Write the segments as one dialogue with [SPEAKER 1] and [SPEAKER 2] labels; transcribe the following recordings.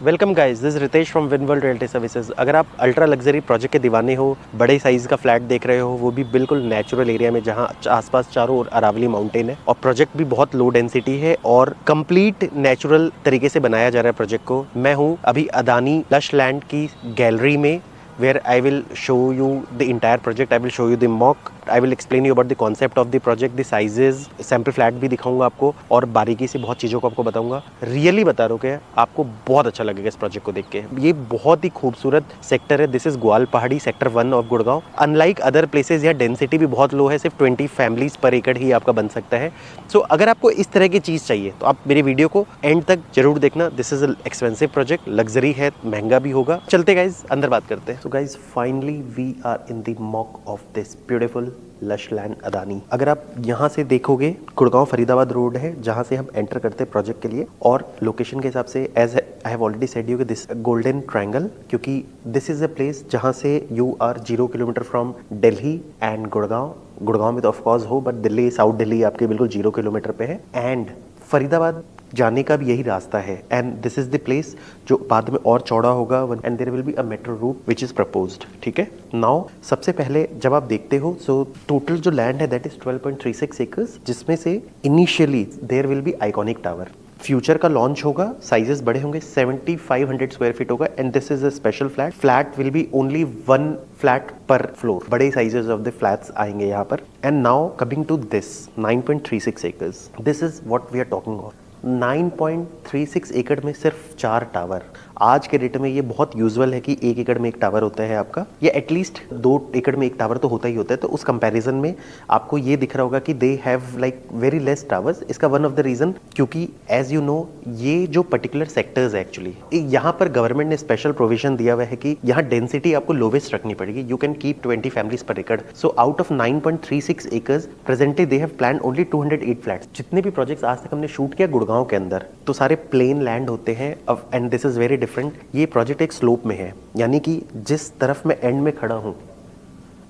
[SPEAKER 1] Welcome guys, this Ritesh from Winworld realty services. अगर आप ultra luxury project के दीवाने हो, बड़े साइज का फ्लैट देख रहे हो, वो भी बिल्कुल नेचुरल एरिया में जहां आसपास चारों ओर अरावली माउंटेन है और प्रोजेक्ट भी बहुत लो डेंसिटी है और कंप्लीट नेचुरल तरीके से बनाया जा रहा है प्रोजेक्ट को। मैं हूं अभी अदानी लश लैंड की गैलरी में, where I will show you the entire project. I will show you the mock. I will explain you about the concept of the project, the sizes, sample flat भी दिखाऊंगा आपको और बारीकी से बहुत चीज़ों को आपको बताऊंगा। रियली बता रहा हूँ कि आपको बहुत अच्छा लगेगा इस प्रोजेक्ट को देख के। ये बहुत ही खूबसूरत सेक्टर है। दिस इज ग्वाल पहाड़ी sector 1 of Gurgaon. Unlike other places यहाँ डेंसिटी भी बहुत लो है, सिर्फ 20 फैमिलीज पर एकड़ ही आपका बन सकता है। सो अगर आपको इस तरह की चीज़ चाहिए तो आप मेरे वीडियो को एंड तक जरूर देखना। This is expensive project, luxury है, महंगा भी होगा। चलते गाइज अंदर बात करते हैं। Guys finally we are in the mock of this beautiful lush land Adani. अगर आप यहाँ से देखोगे, गुड़गांव फरीदाबाद रोड है जहाँ से हम एंटर करते हैं प्रोजेक्ट के लिए। और लोकेशन के हिसाब से as I have already said you कि दिस गोल्डन ट्रायंगल, क्योंकि दिस इज अ प्लेस जहाँ से you are 0 kilometre from Delhi and Gurgaon में तो ऑफकोर्स हो, बट दिल्ली साउथ दिल्ली आपके बिल्कुल 0 किलोमीटर पे है। एंड फरीदाबाद जाने का भी यही रास्ता है। And this is the place जो बाद में और चौड़ा होगा and there will be a metro route which is proposed. ठीक है, नाउ सबसे पहले जब आप देखते हो, सो टोटल जो लैंड है दैट इज 12.36 एकर्स, जिसमें से initially there will be iconic tower. Future का लॉन्च होगा, साइजेस बड़े होंगे, 7500 स्क्वायर फीट होगा। And this is a special flat will B only 1 flat per floor. बड़े साइजेस ऑफ द फ्लैट्स आएंगे यहाँ पर। And now coming to this 9.36 acres, this is what we are talking of. 9.36 एकड़ में सिर्फ 4 tower. आज के डेट में ये बहुत यूजुअल है कि 1 एकड़ में एक टावर होता है आपका, या एटलीस्ट 2 एकड़ में एक टावर तो होता ही होता है। तो उस कंपैरिजन में आपको ये दिख रहा होगा कि they have like very less towers. इसका वन ऑफ द रीजन, क्योंकि एज यू नो ये जो पर्टिकुलर सेक्टर्स है एक्चुअली, यहाँ पर गवर्नमेंट ने स्पेशल प्रोविजन दिया हुआ है कि यहाँ डेंसिटी आपको लोवेस्ट रखनी पड़ेगी। यू कैन कीप 20 फैमिलीज पर एकड़। So out of 9.36 acres presently they have planned only 208 flats. जितने भी प्रोजेक्ट्स आज तक हमने शूट किया गुड़गांव के अंदर, तो सारे प्लेन लैंड होते हैं। And this is very different. ये प्रोजेक्ट एक स्लोप में है, यानी कि जिस तरफ मैं एंड में खड़ा हूं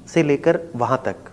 [SPEAKER 1] से लेकर वहां तक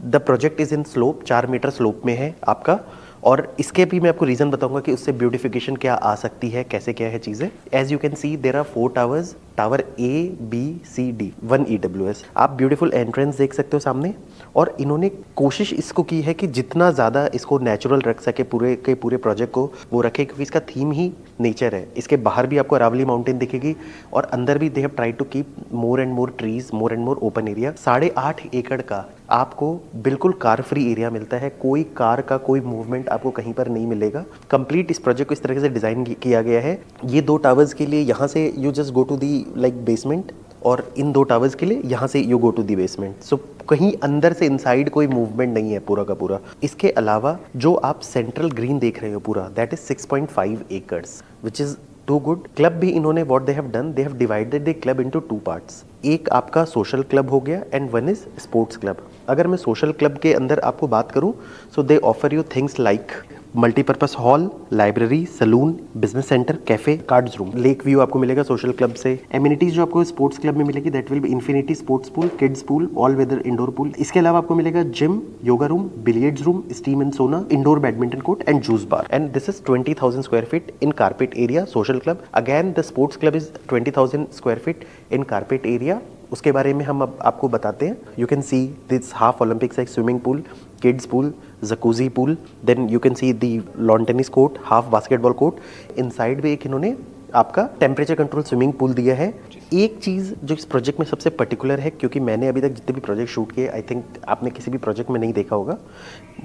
[SPEAKER 1] the project is in slope, 4 metre slope में है आपका। और इसके भी मैं आपको रीजन बताऊंगा कि उससे ब्यूटिफिकेशन क्या आ सकती है, कैसे क्या है चीजें। As you can see there are 4 towers, tower A, B, C, D, 1 EWS। आप ब्यूटीफुल एंट्रेंस देख सकते हो सामने। और इन्होंने कोशिश इसको की है कि जितना ज़्यादा इसको नेचुरल रख सके, पूरे के पूरे प्रोजेक्ट को वो रखे, क्योंकि इसका थीम ही नेचर है। इसके बाहर भी आपको अरावली माउंटेन दिखेगी और अंदर भी they have try to keep more and more trees, more and more open area. 8.5 एकड़ का आपको बिल्कुल कार फ्री एरिया मिलता है। कोई कार का कोई मूवमेंट आपको कहीं पर नहीं मिलेगा। कंप्लीट इस प्रोजेक्ट को इस तरह से डिजाइन किया गया है। ये 2 टावर्स के लिए यहाँ से you just go to the like basement, और इन 2 टावर्स के लिए यहाँ से you go to the basement. So कहीं अंदर से इनसाइड कोई मूवमेंट नहीं है पूरा का पूरा। इसके अलावा जो आप सेंट्रल ग्रीन देख रहे हो पूरा, that is 6.5 acres which is too good. Club भी इन्होंने what they have done, they have divided the club into 2 parts. एक आपका सोशल क्लब हो गया एंड 1 इज स्पोर्ट्स क्लब। अगर मैं सोशल क्लब के अंदर आपको बात करूं, so they offer you things like multipurpose hall, library, salon, business centre, cafe, cards room. Lake view आपको मिलेगा सोशल क्लब से। एमिनिटीज जो आपको स्पोर्ट्स क्लब में मिलेगी that will be infinity sports pool, kids pool, all weather indoor pool. इसके अलावा आपको मिलेगा gym, yoga room, billiards room, steam and sauna, indoor badminton court and juice bar. And this is 20,000 square feet in carpet area social club. Again the sports club is 20,000 square feet in carpet area. उसके बारे में हम अब आपको बताते हैं। You can see this half Olympic size swimming pool, kids pool, jacuzzi pool, then you can see the lawn tennis court, half basketball court. Inside भी एक इन्होंने आपका टेम्परेचर कंट्रोल स्विमिंग पूल दिया है। एक चीज़ जो इस प्रोजेक्ट में सबसे पर्टिकुलर है, क्योंकि मैंने अभी तक जितने भी प्रोजेक्ट शूट किए, आई थिंक आपने किसी भी प्रोजेक्ट में नहीं देखा होगा,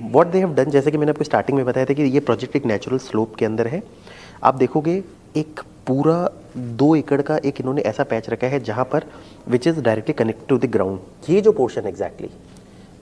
[SPEAKER 1] व्हाट दे हैव डन, जैसे कि मैंने आपको स्टार्टिंग में बताया था कि ये प्रोजेक्ट एक नेचुरल स्लोप के अंदर है। आप देखोगे एक पूरा 2 एकड़ का एक इन्होंने ऐसा पैच रखा है जहाँ पर which is directly connected to the ground. ये जो portion exactly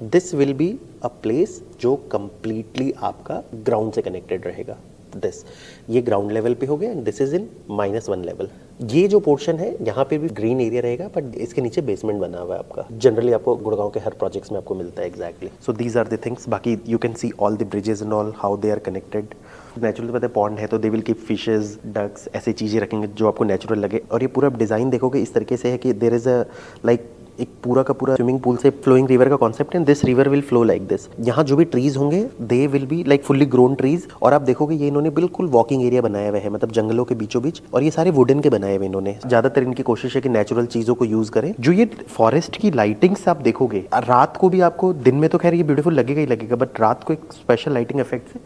[SPEAKER 1] this will be a place जो कंप्लीटली आपका ग्राउंड से कनेक्टेड रहेगा। दिस ये ग्राउंड लेवल पे हो गया and this is in -1 level. ये जो पोर्शन है यहाँ पे भी ग्रीन एरिया रहेगा, बट इसके नीचे बेसमेंट बना हुआ है आपका। जनरली आपको गुड़गांव के हर प्रोजेक्ट्स में आपको मिलता है exactly. So these are the things. बाकी you can see all the bridges and all how they are connected. Natural पता है पॉन्ड है तो they will keep fishes, ducks, ऐसी चीज़ें रखेंगे जो आपको नेचुरल लगे। और ये पूरा डिज़ाइन देखोगे इस तरीके से है कि देर इज़ अ लाइक एक पूरा का पूरा स्विमिंग पूल से फ्लोइंग रिवर का कॉन्सेप्ट है। This river will flow like this. यहाँ जो भी ट्रीज होंगे they will be like fully grown trees. और आप देखोगे ये इन्होंने बिल्कुल वॉकिंग एरिया बनाया हुआ है, मतलब जंगलों के बीचों बीच, और ये सारे वुडन के बनाए हुए इन्होंने। ज्यादातर इनकी कोशिश है कि नेचुरल चीजों को यूज करें। जो ये फॉरेस्ट की लाइटिंग्स आप देखोगे रात को भी, आपको दिन में तो खैर ये ब्यूटीफुल लगेगा ही लगेगा, बट रात को एक स्पेशल लाइटिंग इफेक्ट से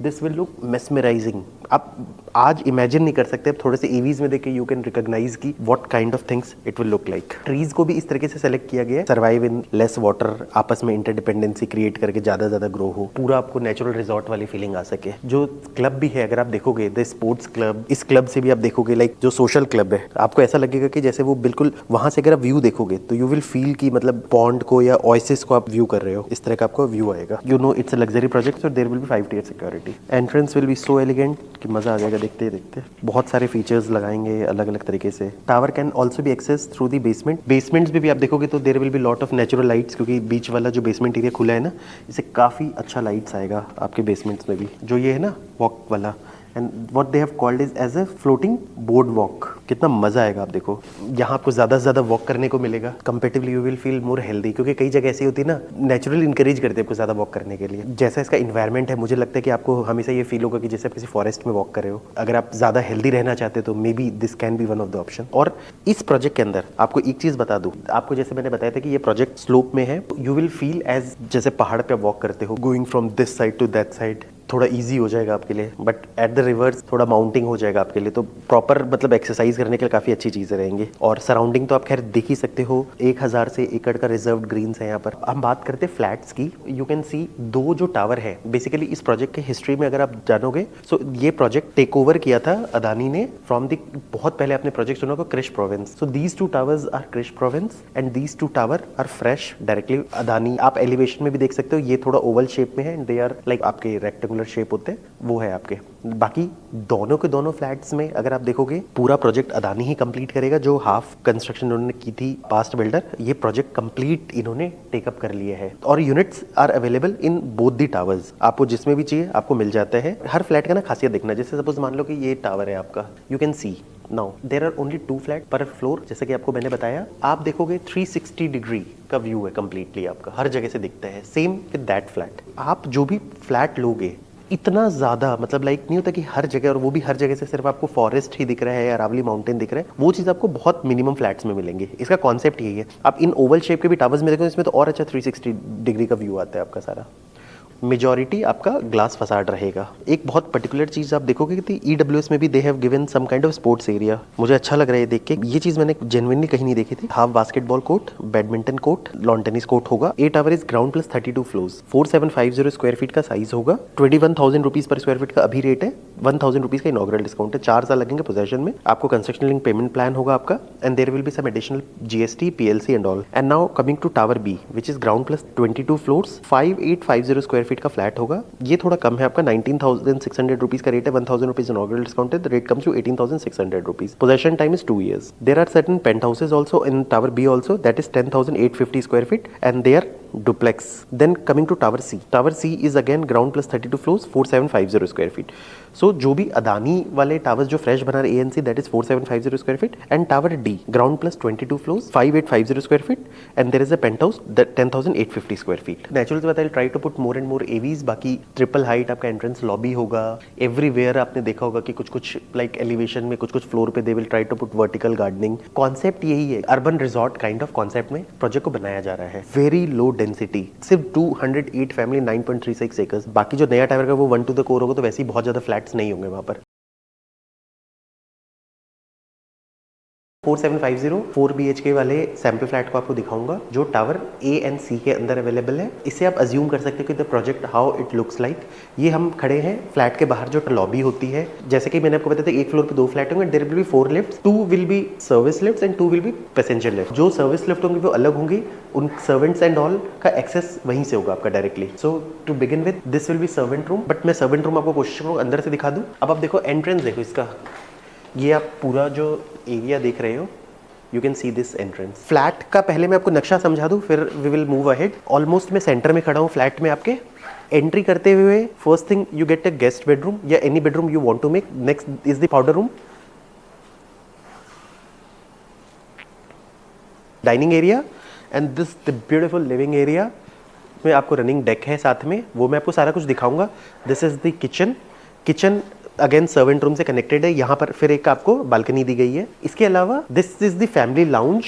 [SPEAKER 1] दिस विल लुक मेस्मराइजिंग। आप आज इमेजिन नहीं कर सकते, अब थोड़े से ईवीज में देखे यू कैन रिकॉग्नाइज की what kind of things it will look like. Trees को भी इस तरीके से सेलेक्ट किया गया है, सर्वाइव इन लेस वाटर, आपस में इंटरडिपेंडेंसी क्रिएट करके ज्यादा ग्रो हो, पूरा आपको नेचुरल रिजॉर्ट वाली फीलिंग आ सके। जो क्लब भी है अगर आप देखोगे द स्पोर्ट्स क्लब, इस क्लब से भी आप देखोगे लाइक जो सोशल क्लब है, आपको ऐसा लगेगा कि जैसे वो बिल्कुल वहां से अगर आप व्यू देखोगे तो यू विल फील की मतलब पॉन्ड को या ओएसिस को आप व्यू कर रहे हो, इस तरह का आपको व्यू आएगा। You know it's a luxury project और there will be 5 tier security. Entrance will be so elegant कि मजा आ जाएगा देखते ही देखते। बहुत सारे फीचर्स लगाएंगे अलग अलग तरीके से। Tower can also be access through the basement. Basements भी आप देखोगे तो there will be lot of natural lights, क्योंकि बीच वाला जो बेसमेंट एरिया खुला है ना, इससे काफ़ी अच्छा लाइट्स आएगा आपके बेसमेंट्स में भी। जो ये है ना वॉक वाला, and what they have called is as a floating boardwalk. कितना मजा आएगा आप देखो। यहाँ आपको ज्यादा से ज्यादा वॉक करने को मिलेगा। Comparatively you will feel more healthy, क्योंकि कई जगह ऐसी होती है ना नेचुरली इंकरेज करते हैं आपको ज्यादा वॉक करने के लिए। जैसा इसका इन्वायरमेंट है, मुझे लगता है कि आपको हमेशा ये फील होगा कि जैसे आप किसी फॉरेस्ट में वॉक कर रहे हो। अगर आप ज्यादा हेल्दी रहना चाहते हो तो may be this can be one of the option. और इस प्रोजेक्ट के अंदर आपको एक चीज बता दूं, आपको जैसे मैंने बताया था कि ये प्रोजेक्ट स्लोप में है, यू विल फील एज जैसे पहाड़ पे वॉक करते हो, going from this side to that side. थोड़ा इजी हो जाएगा आपके लिए, बट एट द रिवर्स थोड़ा माउंटिंग हो जाएगा आपके लिए, तो प्रॉपर मतलब एक्सरसाइज करने के लिए काफ़ी अच्छी चीज़ें रहेंगी। और सराउंडिंग तो आप खैर देख ही सकते हो, 1000 से एकड़ का रिजर्व्ड ग्रीन्स है यहाँ पर। हम बात करते हैं फ्लैट्स की, यू कैन सी दो जो टावर है बेसिकली इस प्रोजेक्ट के हिस्ट्री में अगर आप जानोगे, सो ये प्रोजेक्ट टेक ओवर किया था अदानी ने फ्रॉम द, बहुत पहले आपने प्रोजेक्ट सुना होगा, Krish province. So these two towers are Krish province and these two tower are fresh directly Adani. आप एलिवेशन में भी देख सकते हो, ये थोड़ा ओवल शेप में है एंड दे आर लाइक आपके रेक्टेंगुलर शेप होते हैं, वो है आपके। बाकी दोनों के दोनों फ्लैट्स में अगर आप देखोगे पूरा प्रोजेक्ट अदानी ही कंप्लीट करेगा। जो हाफ कंस्ट्रक्शन उन्होंने की थी पास्ट बिल्डर, ये प्रोजेक्ट कंप्लीट इन्होंने टेकअप कर लिए है। और units are available in both the towers, आपको जिसमें भी चाहिए आपको मिल जाता है। हर फ्लैट का ना खासियत देखना, जैसे सपोज मान लो कि ये टावर है आपका, you can see now there are only 2 flat per floor. जैसे कि आपको मैंने बताया, आप देखोगे 360 डिग्री का व्यू है कंप्लीटली, आपका हर जगह से दिखता है। सेम विद दैट फ्लैट, आप जो भी फ्लैट लोगे इतना ज़्यादा मतलब लाइक नहीं होता कि हर जगह, और वो भी हर जगह से सिर्फ आपको फॉरेस्ट ही दिख रहा है या अरावली माउंटेन दिख रहा है, वो चीज़ आपको बहुत मिनिमम फ्लैट्स में मिलेंगे। इसका कॉन्सेप्ट यही है। आप इन ओवल शेप के भी टावर्स में देखो, इसमें तो और अच्छा 360 डिग्री का व्यू आता है आपका सारा। मेजॉरिटी आपका ग्लास फसाड रहेगा। एक बहुत पर्टिकुलर चीज़ आप देखोगे कि ईडब्ल्यूएस में भी they have given some kind of sports area. मुझे अच्छा लग रहा है देख के, ये चीज़ मैंने जेन्युइनली कहीं नहीं देखी थी। Half basketball court, badminton court, lawn tennis court होगा। 8 tower is ground plus 32 floors, 4750 square feet का साइज होगा। 21,000 रुपीज़ पर स्क्वायर फीट का अभी रेट है, 1,000 रुपीज़ का इनॉग्रल डिस्काउंट है। 4 साल लगेंगे पोजेशन में। आपको कंस्ट्रक्शन लिंक पेमेंट प्लान होगा आपका, and there will be some additional GST, PLC and all. And now coming to tower B which is ground plus 22 floors, 5850 square feet का flat होगा। ये थोड़ा कम है आपका, 19,600 रुपीज़ का रेट है, 1,000 रुपीज़ इनॉग्रल डिस्काउंट है। The rate comes to 18,600 rupees. Possession time is 2 years. There are certain penthouses also in Tower B also, that is 10,850 square feet, and they are duplex. Then coming to Tower C. Tower C is again ground plus 32 floors, 4750 square feet. So जो भी अदानी वाले towers जो fresh बना रहे ANC, that is 4750 square feet, and Tower D ground plus 22 floors, 5850 square feet, and there is a penthouse that 10,850 square feet. Naturally बात है, try to put more and more AVs. बाकी triple height आपका entrance lobby होगा। Everywhere आपने देखा होगा कि कुछ कुछ लाइक एलिवेशन में कुछ कुछ फ्लोर पे they will try to put vertical gardening. Concept यही है, urban resort kind of concept में प्रोजेक्ट को बनाया जा रहा है। वेरी लो डेंसिटी, सिर्फ 208 फैमिली, 9.36 एकर्स। बाकी जो नया टावर का वो 1 to the core होगा, तो वैसे ही बहुत ज्यादा फ्लैट्स नहीं होंगे वहां पर। 4750 4 BHK वाले सैंपल फ्लैट को आपको दिखाऊंगा जो टावर A एंड C के अंदर अवेलेबल है। इससे आप अज्यूम कर सकते हो कि the project how it looks like. ये हम खड़े हैं फ्लैट के बाहर जो लॉबी होती है, जैसे कि मैंने आपको बताया था, एक फ्लोर पे 2 फ्लैट होंगे। There will be 4 lifts, 2 will be service lifts and 2 will be passenger lift. जो सर्विस लिफ्ट होंगी वो अलग होंगी, उन सर्वेंट्स एंड ऑल का एक्सेस वहीं से होगा आपका directly. So to begin with this will be servant room, but मैं सर्वेंट रूम आपको कोशिश करूँ अंदर से दिखा दूँ। अब आप देखो एंट्रेंस देखो इसका, ये आप पूरा जो एरिया देख रहे हो, you can see this entrance. Flat का पहले मैं आपको नक्शा समझा दूं, फिर we will move ahead. Almost मैं सेंटर में खड़ा हूँ फ्लैट में। आपके एंट्री करते हुए first thing you get a guest bedroom या any bedroom you want to make. Next is the powder room, dining area, and this the beautiful living area में आपको रनिंग डेक है साथ में, वो मैं आपको सारा कुछ दिखाऊंगा। This is the kitchen. Kitchen again servant room से कनेक्टेड है। यहाँ पर फिर एक आपको बालकनी दी गई है। इसके अलावा this is the family lounge,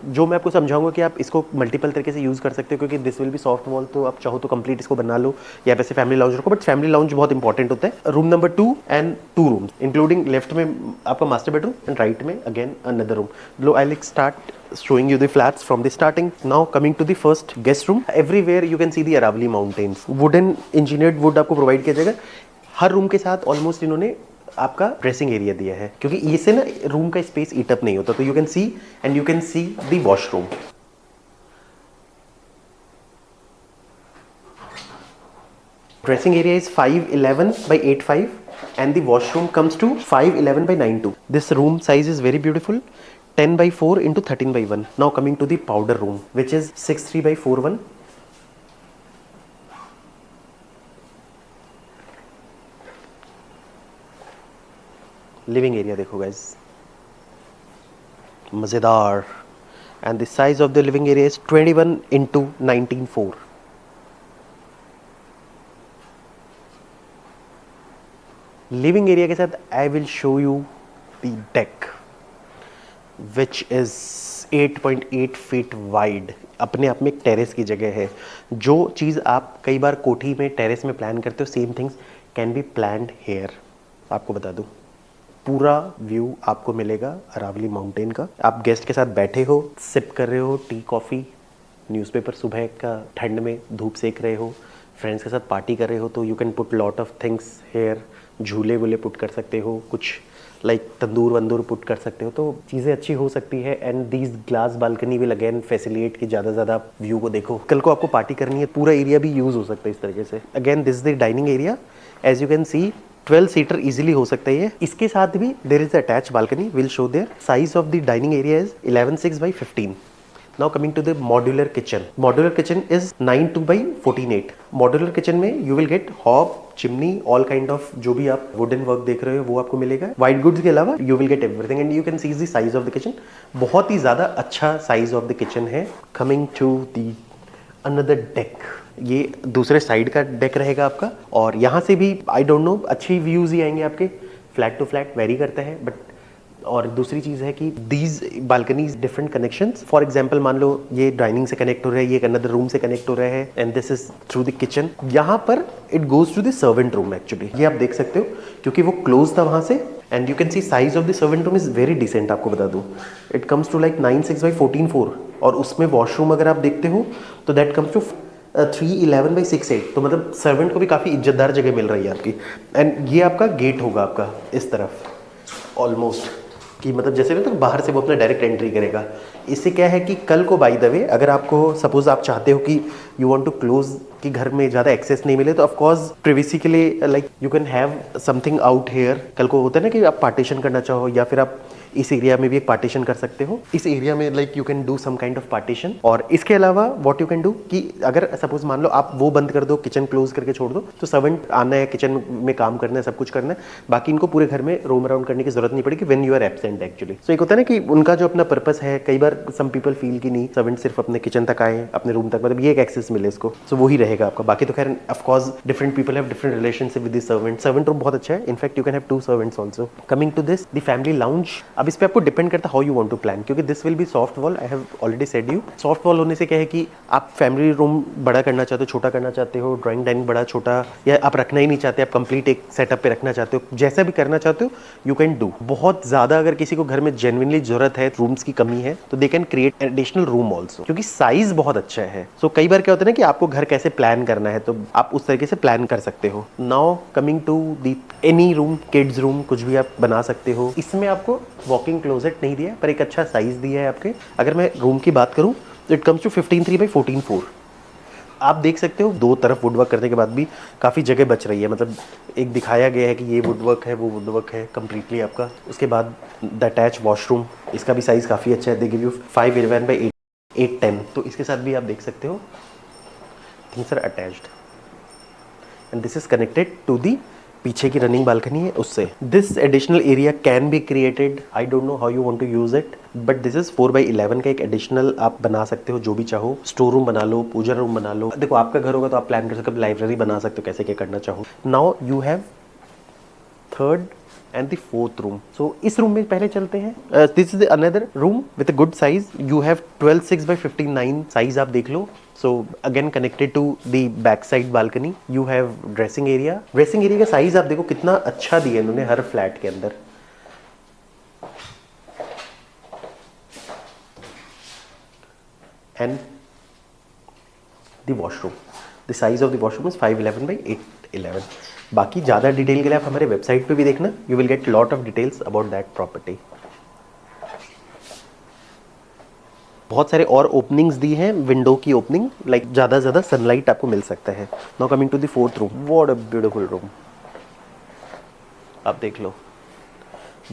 [SPEAKER 1] जो मैं आपको समझाऊंगा कि आप इसको मल्टीपल तरीके से यूज़ कर सकते हो, क्योंकि this will be soft wall, तो आप चाहो तो कंप्लीट इसको बना लो या वैसे फैमिली लाउंज रखो, बट फैमिली लाउंज बहुत इंपॉर्टेंट होता है। Room number 2 and 2 rooms including left में आपका मास्टर बेडरूम एंड राइट में again another room. Low I like start showing you the flats from the starting. Now coming to the first guest room. Everywhere you can see the Aravalli Mountains. Wooden engineered wood आपको provide किया जाएगा। हर room के साथ almost इन्होंने आपका dressing area दिया है, क्योंकि इससे ना रूम का स्पेस ईट अप नहीं होता। तो you can C and you can see the washroom. Dressing area is 511 by 85 and the washroom comes to 511 by 92. This room size is very beautiful, 10 by 4 into 13 by 1. Now coming to the powder room, which is 63 by 41. Living area देखो guys, मज़ेदार, and the size of the living area is 21 into 19.4. Living area के साथ I will show you the deck which is 8.8 feet wide. अपने आप में एक terrace की जगह है। जो चीज़ आप कई बार कोठी में टेरेस में प्लान करते हो, same things can be planned here. आपको बता दूं, पूरा व्यू आपको मिलेगा अरावली माउंटेन का। आप गेस्ट के साथ बैठे हो, सिप कर रहे हो टी कॉफ़ी, न्यूज़पेपर सुबह का ठंड में धूप सेक रहे हो, फ्रेंड्स के साथ पार्टी कर रहे हो, तो you can put lot of things here. झूले वूले पुट कर सकते हो, कुछ लाइक तंदूर वंदूर पुट कर सकते हो, तो चीज़ें अच्छी हो सकती है। And these glass balcony will again facilitate कि ज़्यादा ज़्यादा व्यू को देखो। कल को आपको पार्टी करनी है, पूरा एरिया भी यूज़ हो सकता है इस तरीके से। Again this the dining area, as you can see 12 seater easily हो सकता है ये। इसके साथ भी there is attach balcony, will show there. Size of the dining area is 11.6 by 15. Now coming to the modular kitchen. Modular kitchen is 9.2 by 14.8. Modular kitchen में you will get hob, chimney, all kind of जो भी आप wooden work देख रहे हो वो आपको मिलेगा। White goods के अलावा you will get everything and you can see the size of the kitchen. बहुत ही ज़्यादा अच्छा size of the kitchen है। Coming to the another deck. ये दूसरे साइड का डेक रहेगा आपका, और यहाँ से भी आई डोंट नो अच्छी व्यूज़ ही आएंगे आपके। फ्लैट टू फ्लैट वेरी करता है, बट और दूसरी चीज़ है कि these balconies different connections. For example मान लो ये डाइनिंग से कनेक्ट हो रहा है, ये एक अनदर रूम से कनेक्ट हो रहा है, and this is through the kitchen. यहाँ पर it goes to the servant room actually. ये आप देख सकते हो क्योंकि वो क्लोज था वहाँ से। And you can see size of the servant room is very decent. आपको बता दूँ it comes to like 9.6 by 14.4, और उसमें वॉशरूम अगर आप देखते हो तो दैट कम्स टू 3.11 by 6.8। तो मतलब सर्वेंट को भी काफ़ी इज्जतदार जगह मिल रही है आपकी। एंड ये आपका गेट होगा आपका इस तरफ ऑलमोस्ट, कि मतलब जैसे ना तो बाहर से वो अपना डायरेक्ट एंट्री करेगा। इससे क्या है कि कल को बाय द वे अगर आपको सपोज आप चाहते हो कि यू वांट टू क्लोज कि घर में ज़्यादा एक्सेस नहीं मिले, तो ऑफकोर्स प्रिवेसी के लिए like you can have something out here. कल को होता है ना कि आप पार्टीशन करना चाहो, या फिर आप इस एरिया में भी एक पार्टीशन कर सकते हो। इस एरिया में like you can do some kind of partition. और इसके अलावा व्हाट यू कैन डू कि अगर सपोज मान लो आप वो बंद कर दो, किचन क्लोज करके छोड़ दो, तो सर्वेंट आना है, किचन में काम करना है, सब कुछ करना है, बाकी इनको पूरे घर में रोम अराउंड करने की जरूरत नहीं पड़ेगी when you are absent actually. So एक होता है ना कि उनका जो अपना पर्पस है, कई बार सम पीपल फील कि नहीं सर्वेंट सिर्फ अपने किचन तक आए, अपने रूम तक, मतलब ये एक एक्सेस मिले इसको, सो वही रहेगा आपका। बाकी तो खैर of course different people have different relationship with the servant. Servant room बहुत अच्छा है, in fact you can have 2 servants also. Coming to this the family lounge, अब इस पे आपको डिपेंड करता है how you want to plan, क्योंकि this will be soft wall. I have already said you soft wall होने से क्या है कि आप फैमिली रूम बड़ा करना चाहते हो, छोटा करना चाहते हो, ड्राइंग डाइनिंग बड़ा छोटा, या आप रखना ही नहीं चाहते, आप कंप्लीट एक सेटअप पे रखना चाहते हो, जैसा भी करना चाहते हो यू कैन डू। बहुत ज़्यादा अगर किसी को घर में जेन्युइनली जरूरत है, रूम्स की कमी है, तो they can create additional room also, क्योंकि साइज बहुत अच्छा है। सो कई बार क्या होता है ना कि आपको घर कैसे प्लान करना है, तो आप उस तरीके से प्लान कर सकते हो। Now coming to the any room, kids room, कुछ भी आप बना सकते हो। इसमें आपको वॉकिंग क्लोजेट नहीं दिया पर एक अच्छा साइज दिया है आपके। अगर मैं रूम की बात करूं तो इट कम्स टू 15.3 by 14.4। आप देख सकते हो दो तरफ वुडवर्क करने के बाद भी काफ़ी जगह बच रही है, मतलब एक दिखाया गया है कि ये वुडवर्क है, वो वुडवर्क है कंप्लीटली आपका। उसके बाद द अटैच वॉशरूम, इसका भी साइज़ काफ़ी अच्छा है, दे गिव यू 5.11 by 8.10। तो इसके साथ भी आप देख सकते हो things are attached and this is connected to the पीछे की रनिंग बालकनी है उससे। This additional area can be created, I don't know how you want to use it, but this is 4/11 का एक एडिशनल आप बना सकते हो जो भी चाहो। स्टोर रूम बना लो, पूजा रूम बना लो, देखो आपका घर होगा तो आप प्लान कर सकते हो, लाइब्रेरी बना सकते हो, कैसे क्या करना चाहो। Now you have third and the fourth room. So इस रूम में पहले चलते हैं। This is another room with a good size. You have 12/6/59 size, आप देख लो। So again connected to the back side balcony. You have dressing area. Dressing area का size आप देखो कितना अच्छा दिया इन्होंने हर फ्लैट के अंदर। And the washroom, the size of the washroom is 511/811। बाकी ज़्यादा डिटेल के लिए आप हमारे वेबसाइट पे भी देखना, you will get lot of details about that property. बहुत सारे और ओपनिंग्स दी हैं, विंडो की ओपनिंग, लाइक ज़्यादा से ज़्यादा सनलाइट आपको मिल सकता है। Now coming to the fourth room, what a beautiful room, आप देख लो।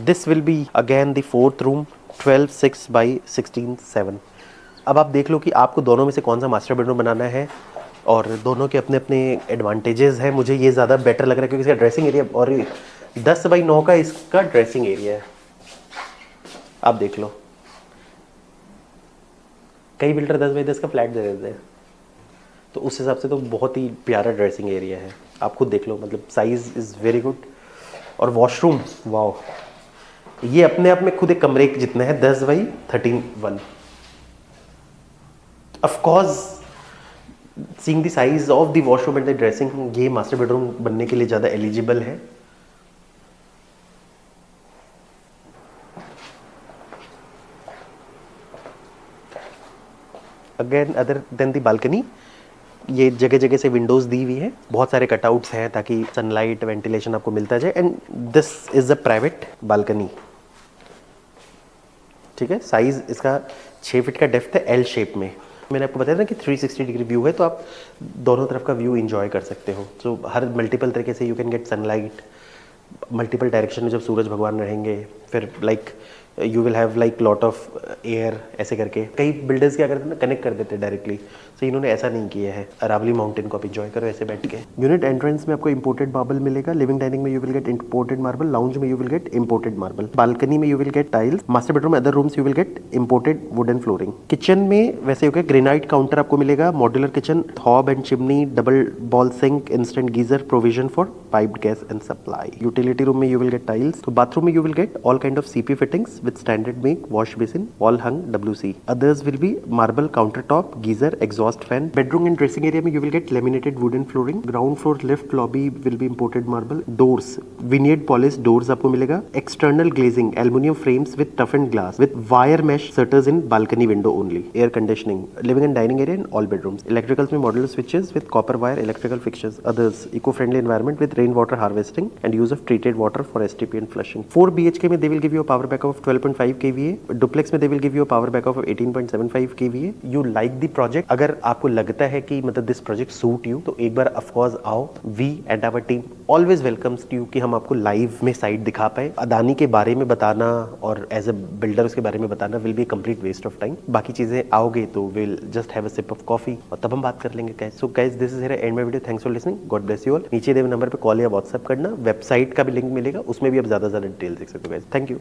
[SPEAKER 1] This will be again the fourth room, 12/6/16/7। अब आप देख लो कि आपको दोनों में से कौन सा मास्टर बेडरूम बनाना है, और दोनों के अपने अपने एडवांटेजेस हैं। मुझे ये ज़्यादा बेटर लग रहा है क्योंकि इसका ड्रेसिंग एरिया, और 10/9 का इसका ड्रेसिंग एरिया है, आप देख लो। कई बिल्डर 10/10 का फ्लैट दे देते हैं, तो उस हिसाब से तो बहुत ही प्यारा ड्रेसिंग एरिया है। आप खुद देख लो, मतलब साइज इज़ वेरी गुड। और वॉशरूम, वाओ, ये अपने आप में खुद एक कमरे जितना है, 10/13 of course. Seeing the size of the washroom and the dressing, ये मास्टर बेडरूम बनने के लिए ज़्यादा एलिजिबल है। Again other than the balcony, ये जगह जगह से विंडोज दी हुई है, बहुत सारे कटआउट्स हैं ताकि सनलाइट वेंटिलेशन आपको मिलता जाए। And this is a private balcony, ठीक है। साइज इसका 6 फीट का डेप्थ है, एल शेप में। मैंने आपको बताया ना कि 360 डिग्री व्यू है, तो आप दोनों तरफ का व्यू एंजॉय कर सकते हो। सो हर मल्टीपल तरीके से you can get sunlight, multiple direction में जब सूरज भगवान रहेंगे, फिर like you will have like lot of air, ऐसे करके। कई बिल्डर्स क्या करते हैं ना, कनेक्ट कर देते हैं डायरेक्टली, सो इन्होंने ऐसा नहीं किया है। अरावली माउंटेन को आप एंजॉय करो ऐसे बैठ के। यूनिट एंट्रेंस में आपको इंपोर्टेड मार्बल मिलेगा, लिविंग डाइनिंग में you will get imported marble, lounge में you will get imported marble, balcony में you will get tiles, master bedroom other rooms you will get imported wooden flooring. Kitchen में वैसे हो गया, granite counter आपको मिलेगा, modular kitchen, hob and chimney, double bowl sink, instant geyser, provision for piped gas and supply. Utility room में you will get tiles. तो bathroom में you will get all kind of CP fittings with standard make, wash basin, wall hung WC. Others will be marble countertop, geyser, exhaust fan. Bedroom and dressing area में you will get laminated wooden flooring. Ground floor lift lobby will be imported marble. Doors, veneered polished doors आपको मिलेगा. External glazing, aluminium frames with toughened glass with wire mesh shutters in balcony window only. Air conditioning, living and dining area in all bedrooms. Electricals में modular switches with copper wire electrical fixtures. Others, eco-friendly environment with rainwater harvesting and use of treated water for STP and flushing. 4 BHK में they will give you a power backup of 12.5 kVA. Duplex में they will give you power backup of 18.75 kVA. You like the project, अगर आपको लगता है कि मतलब this project suit you, तो एक बार ऑफ कोर्स आओ। We and our team always welcomes you कि हम आपको लाइव में साइट दिखा पाए। अदानी के बारे में बताना और एज अ बिल्डर उसके बारे में बताना will be complete waste of time. बाकी चीजें आओगे तो will just have a sip of coffee और तब हम बात कर लेंगे। Guys, so guys, this is here and my video. Thanks for listening, God bless you all. नीचे देव नंबर पे कॉल या व्हाट्सएप करना, वेबसाइट का भी लिंक मिलेगा, उसमें भी आप ज्यादा डिटेल देख सकते हो। Guys, thank you.